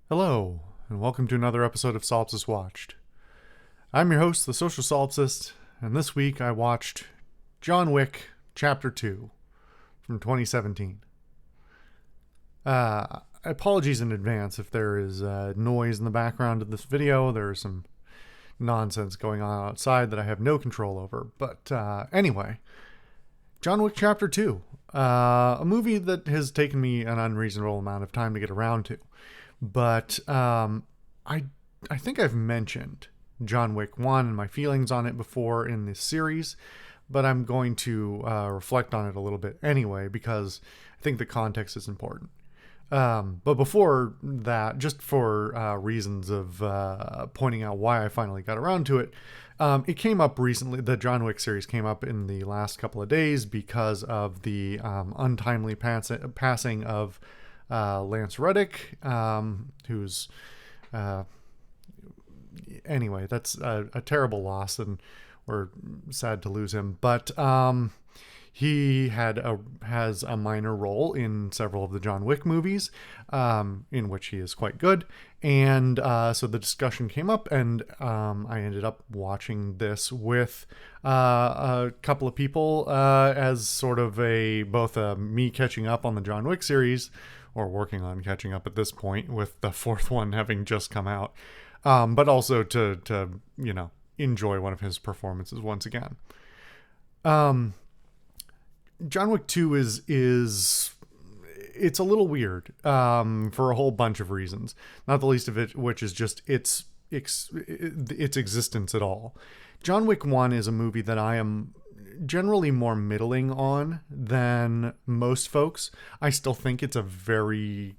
Hello, and welcome to another episode of Solipsist Watched. I'm your host, the Social Solipsist, and this week I watched John Wick Chapter 2 from 2017. Apologies in advance if there is noise in the background of this video. There is some nonsense going on outside that I have no control over. But anyway, John Wick Chapter 2, a movie that has taken me an unreasonable amount of time to get around to. But I think I've mentioned John Wick 1 and my feelings on it before in this series, but I'm going to reflect on it a little bit anyway because I think the context is important. But before that, just for reasons of pointing out why I finally got around to it, it came up recently. The John Wick series came up in the last couple of days because of the untimely passing of Lance Reddick, who's anyway, that's a terrible loss, and we're sad to lose him. But he has a minor role in several of the John Wick movies, in which he is quite good. And so the discussion came up, and I ended up watching this with a couple of people as sort of both me catching up on the John Wick series, or working on catching up at this point, with the fourth one having just come out, but also to enjoy one of his performances once again. John Wick 2 is it's a little weird for a whole bunch of reasons, not the least of it which is just its existence at all. John Wick 1 is a movie that I am generally more middling on than most folks. I still think it's a very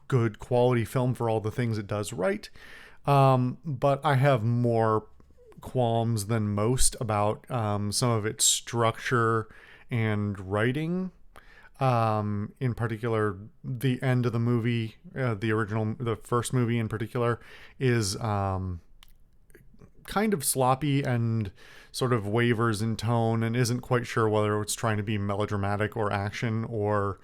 good quality film for all the things it does right. But I have more qualms than most about some of its structure and writing. In particular, the end of the movie, the first movie in particular, is kind of sloppy and sort of wavers in tone and isn't quite sure whether it's trying to be melodramatic or action, or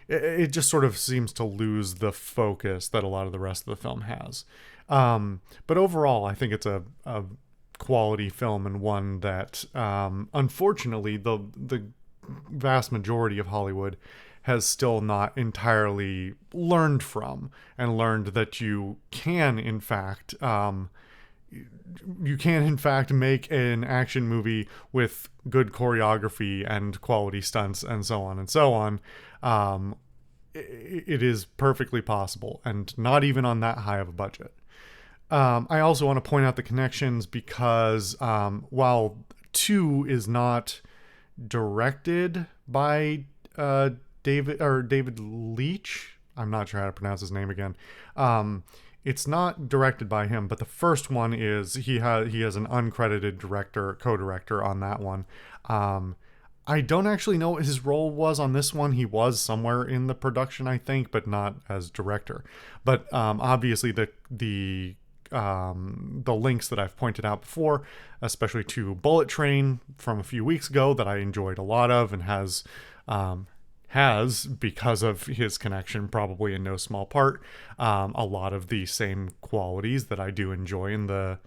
it just sort of seems to lose the focus that a lot of the rest of the film has. But overall, I think it's a quality film, and one that unfortunately the vast majority of Hollywood has still not entirely learned from, and learned that you can in fact make an action movie with good choreography and quality stunts and so on and so on. It is perfectly possible, and not even on that high of a budget. I also want to point out the connections because while 2 is not directed by David Leitch, I'm not sure how to pronounce his name again. It's not directed by him, but the first one is. He has an uncredited co-director on that one. I don't actually know what his role was on this one. He was somewhere in the production, I think, but not as director. But obviously the links that I've pointed out before, especially to Bullet Train from a few weeks ago, that I enjoyed a lot of, and has, because of his connection, probably in no small part, a lot of the same qualities that I do enjoy in the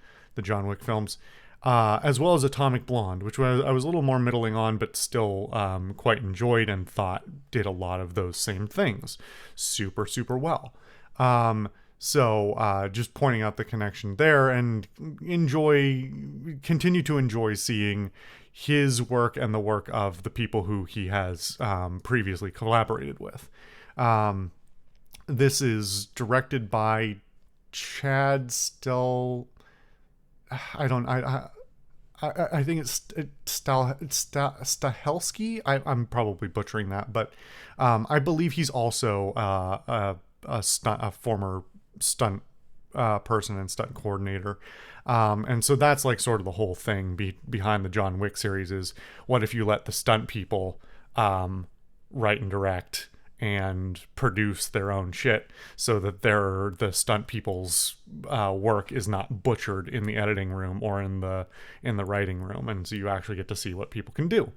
John Wick films, as well as Atomic Blonde, which I was a little more middling on, but still quite enjoyed and thought did a lot of those same things super, super well. So just pointing out the connection there, and continue to enjoy seeing his work and the work of the people who he has previously collaborated with. This is directed by Chad Still. I think it's Stahelski. I'm probably butchering that, but I believe he's also a former stunt person and stunt coordinator. And so that's like sort of the whole thing behind the John Wick series is, what if you let the stunt people write and direct and produce their own shit, so that the stunt people's work is not butchered in the editing room or in the writing room, and so you actually get to see what people can do.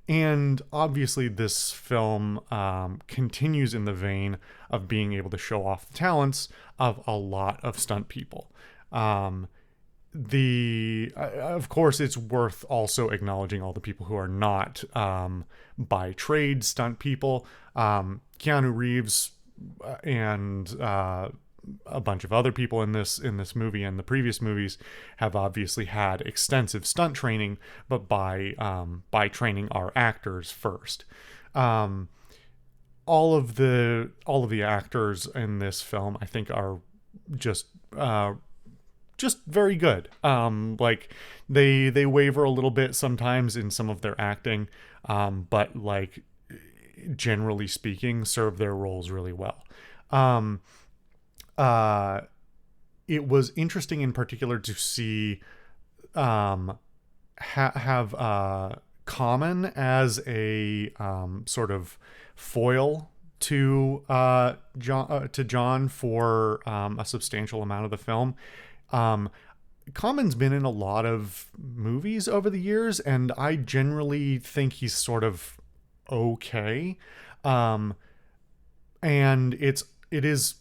And obviously, this film continues in the vein of being able to show off the talents of a lot of stunt people. Um, of course, it's worth also acknowledging all the people who are not by trade stunt people. Keanu Reeves and a bunch of other people in this movie and the previous movies have obviously had extensive stunt training, but by training our actors first. Um, all of the actors in this film, I think, are just just very good. Like they waver a little bit sometimes in some of their acting, but like generally speaking, serve their roles really well. Um, uh, it was interesting in particular to see have Common as a sort of foil to John for a substantial amount of the film. Um, Common's been in a lot of movies over the years, and I generally think he's sort of okay. Um, and it is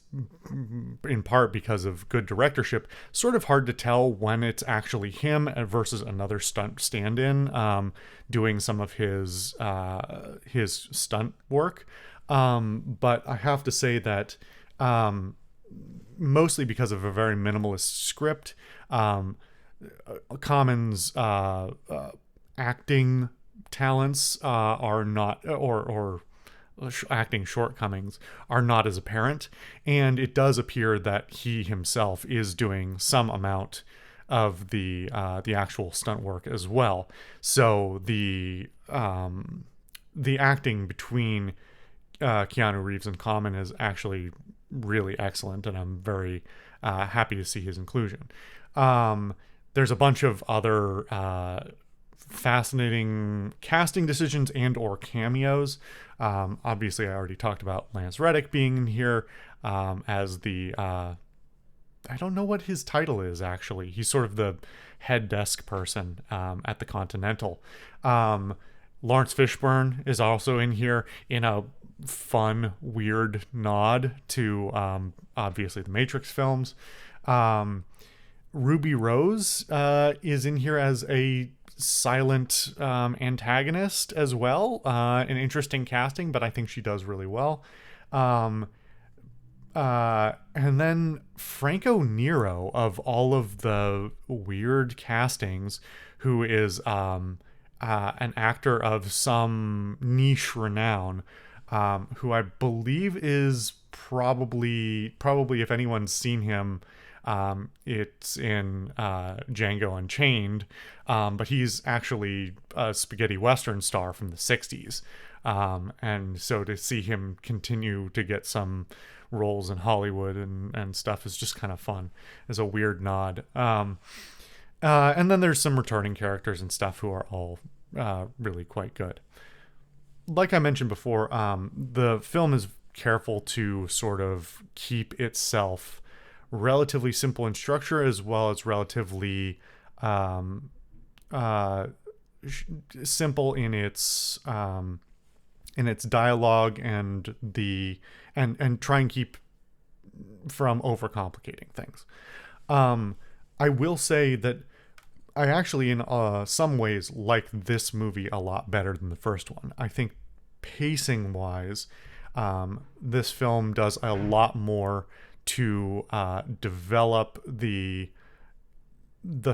in part because of good directorship, sort of hard to tell when it's actually him versus another stunt stand-in doing some of his stunt work. But I have to say that mostly because of a very minimalist script, Common's acting talents are not, or acting shortcomings are not as apparent, and it does appear that he himself is doing some amount of the actual stunt work as well. So the acting between Keanu Reeves and Common is actually really excellent, and I'm very happy to see his inclusion. There's a bunch of other fascinating casting decisions and or cameos. Obviously, I already talked about Lance Reddick being in here as the I don't know what his title is actually. He's sort of the head desk person at the Continental. Lawrence Fishburne is also in here in a fun, weird nod to obviously the Matrix films. Ruby Rose is in here as a silent antagonist as well. An interesting casting, but I think she does really well. And then Franco Nero, of all of the weird castings, who is an actor of some niche renown, who I believe is probably if anyone's seen him, it's in Django Unchained, but he's actually a spaghetti western star from the 60s. And so to see him continue to get some roles in Hollywood and stuff is just kind of fun as a weird nod. And then there's some returning characters and stuff who are all really quite good. Like I mentioned before, the film is careful to sort of keep itself relatively simple in structure, as well as relatively simple in its dialogue and try and keep from overcomplicating things. I will say that I actually, in some ways, like this movie a lot better than the first one. I think pacing wise, this film does a lot more to develop the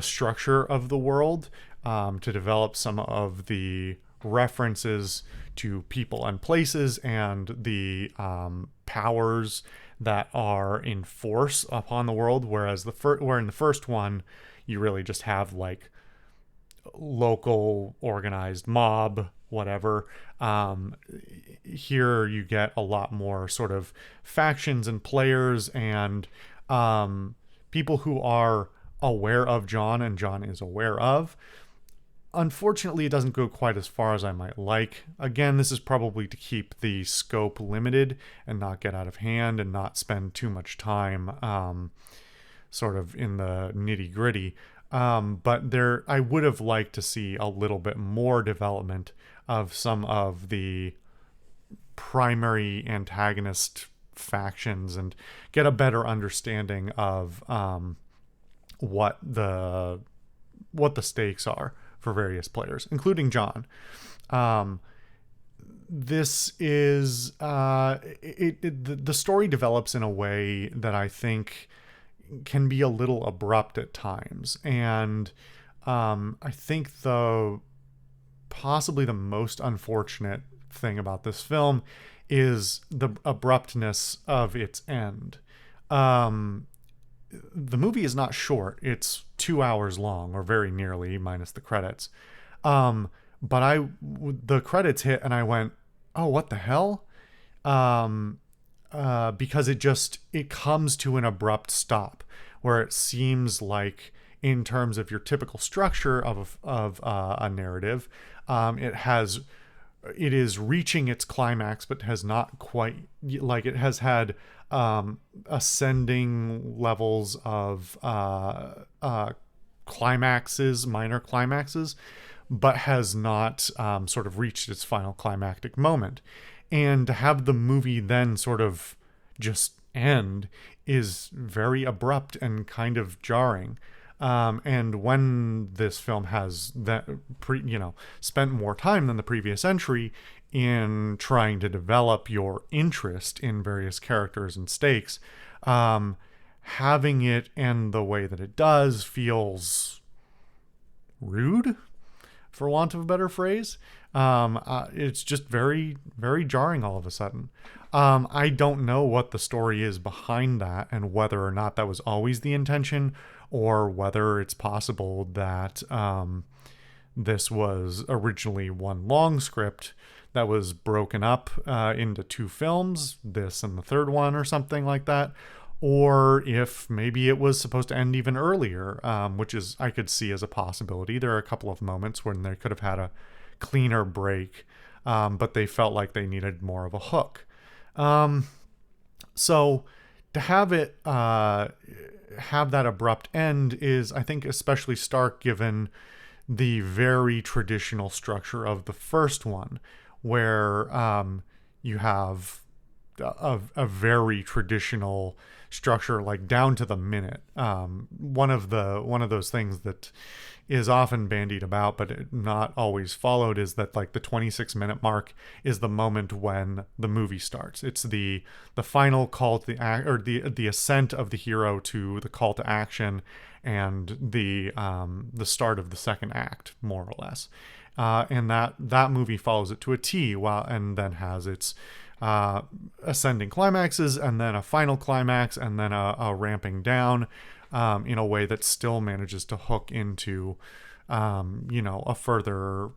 structure of the world, to develop some of the references to people and places and the powers that are in force upon the world. Whereas where in the first one, you really just have like local organized mob, whatever. Here you get a lot more sort of factions and players and people who are aware of John and John is aware of. Unfortunately, it doesn't go quite as far as I might like. Again, this is probably to keep the scope limited and not get out of hand and not spend too much time sort of in the nitty gritty. But I would have liked to see a little bit more development of some of the primary antagonist factions and get a better understanding of what the stakes are for various players, including John. Um, this is the story develops in a way that I think can be a little abrupt at times, and I think possibly the most unfortunate thing about this film is the abruptness of its end. Um, the movie is not short; it's 2 hours long, or very nearly, minus the credits. But the credits hit, and I went, "Oh, what the hell?" Because it comes to an abrupt stop, where it seems like, in terms of your typical structure of a narrative, it is reaching its climax, but has not quite, like, it has had ascending levels of climaxes, minor climaxes, but has not sort of reached its final climactic moment. And to have the movie then sort of just end is very abrupt and kind of jarring. And when this film has spent more time than the previous entry in trying to develop your interest in various characters and stakes, having it end the way that it does feels rude, for want of a better phrase. It's just very, very jarring all of a sudden. I don't know what the story is behind that, and whether or not that was always the intention, or whether it's possible that this was originally one long script that was broken up into two films, this and the third one, or something like that. Or if maybe it was supposed to end even earlier, which is, I could see as a possibility. There are a couple of moments when they could have had a cleaner break, but they felt like they needed more of a hook. So to have it have that abrupt end is, I think, especially stark given the very traditional structure of the first one, where you have a very traditional structure, like down to the minute. One of those things that is often bandied about but not always followed is that, like, the 26-minute mark is the moment when the movie starts. It's the final call to the ascent of the hero to the call to action, and the start of the second act, more or less. And that movie follows it to a T, and then has its ascending climaxes, and then a final climax, and then a ramping down, in a way that still manages to hook into a further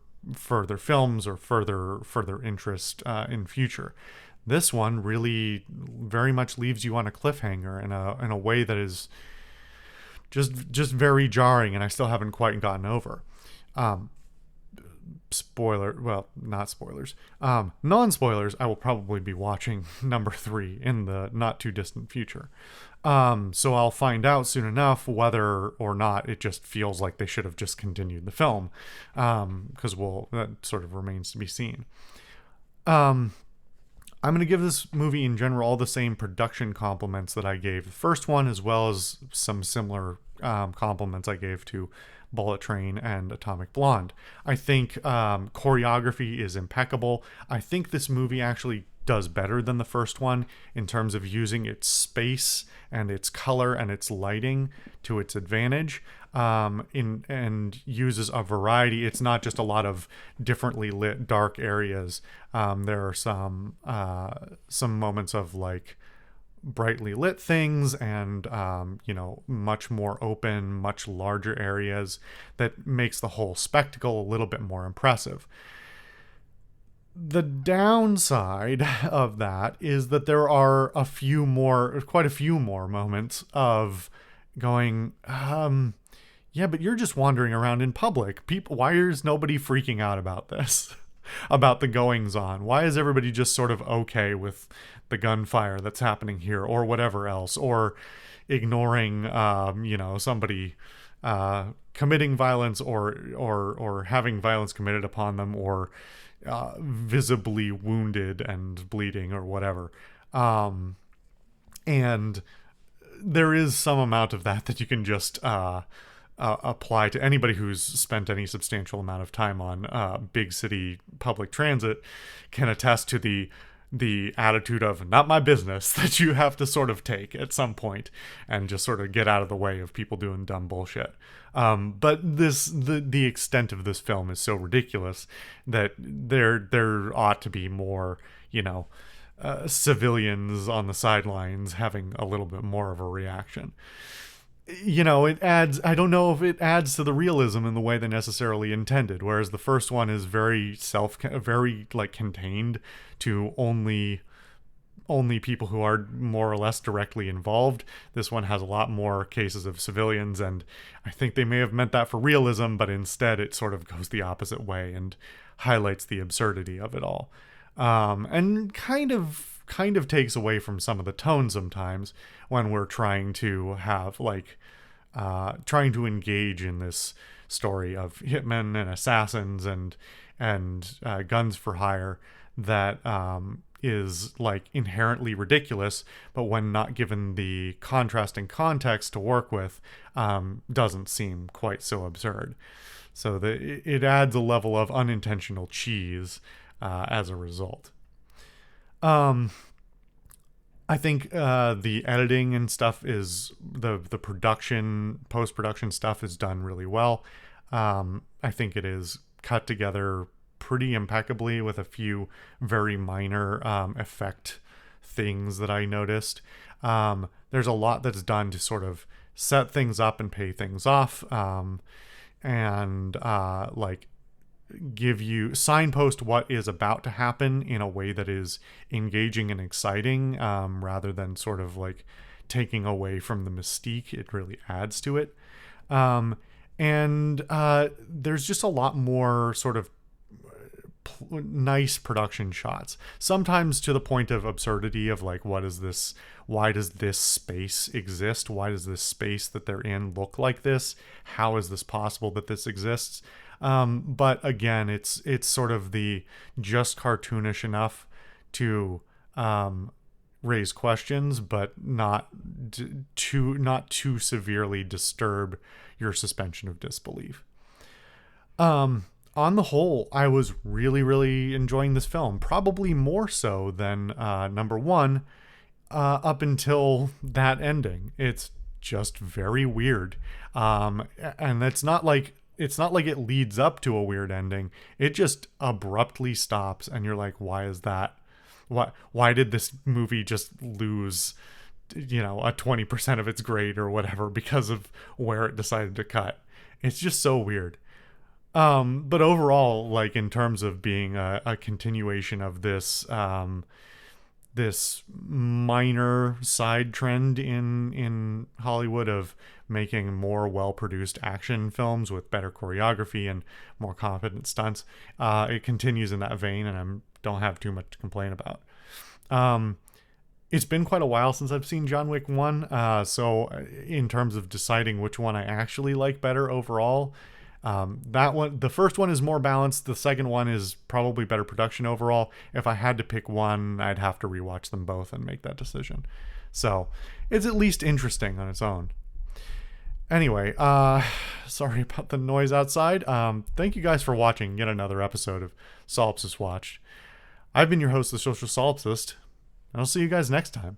films, or further interest in future. This one really very much leaves you on a cliffhanger in a way that is just very jarring, and I still haven't quite gotten over. Not spoilers. Non-spoilers, I will probably be watching number 3 in the not too distant future. So I'll find out soon enough whether or not it just feels like they should have just continued the film, because that sort of remains to be seen. I'm going to give this movie in general all the same production compliments that I gave the first one, as well as some similar compliments I gave to Bullet Train and Atomic Blonde. I think choreography is impeccable. I think this movie actually does better than the first one in terms of using its space and its color and its lighting to its advantage, and uses a variety. It's not just a lot of differently lit dark areas. There are some moments of, like, brightly lit things, and much more open, much larger areas that makes the whole spectacle a little bit more impressive. The downside of that is that there are quite a few more moments of going, yeah, but you're just wandering around in public. Why is nobody freaking out about this? About the goings on? Why is everybody just sort of okay with the gunfire that's happening here, or whatever else, or ignoring somebody committing violence or having violence committed upon them, or visibly wounded and bleeding or whatever. And there is some amount of that you can just apply to anybody who's spent any substantial amount of time on big city public transit, can attest to the attitude of not my business that you have to sort of take at some point and just sort of get out of the way of people doing dumb bullshit. But the extent of this film is so ridiculous that there ought to be more, civilians on the sidelines having a little bit more of a reaction. It adds, I don't know if it adds to the realism in the way they necessarily intended, whereas the first one is very very like contained to only people who are more or less directly involved. This one has a lot more cases of civilians, and I think they may have meant that for realism, but instead it sort of goes the opposite way and highlights the absurdity of it all. And kind of takes away from some of the tone sometimes when we're trying to have trying to engage in this story of hitmen and assassins and guns for hire that is like inherently ridiculous, but when not given the contrasting context to work with, doesn't seem quite so absurd. So it adds a level of unintentional cheese as a result. I think the editing and stuff is the post-production stuff is done really well. I think it is cut together pretty impeccably with a few very minor effect things that I noticed. There's a lot that's done to sort of set things up and pay things off, and give you signpost what is about to happen in a way that is engaging and exciting, rather than sort of like taking away from the mystique. It really adds to it. And there's just a lot more sort of nice production shots, sometimes to the point of absurdity of like, what is this? Why does this space exist? Why does this space that they're in look like this? How is this possible that this exists? But again, it's sort of the just cartoonish enough to raise questions, but not too severely disturb your suspension of disbelief. On the whole, I was really, really enjoying this film, probably more so than number one, up until that ending. It's just very weird, and it's not like it leads up to a weird ending. It just abruptly stops, and you're like, why is that? Why did this movie just lose, a 20% of its grade or whatever because of where it decided to cut? It's just so weird. But overall, like in terms of being a continuation of this minor side trend in Hollywood of making more well-produced action films with better choreography and more competent stunts, it continues in that vein, and I don't have too much to complain about. It's been quite a while since I've seen John Wick 1, so in terms of deciding which one I actually like better overall, the first one is more balanced. The second one is probably better production overall. If I had to pick one, I'd have to rewatch them both and make that decision. So it's at least interesting on its own. Anyway, sorry about the noise outside. Thank you guys for watching yet another episode of Solipsist Watched. I've been your host, the Social Solipsist, and I'll see you guys next time.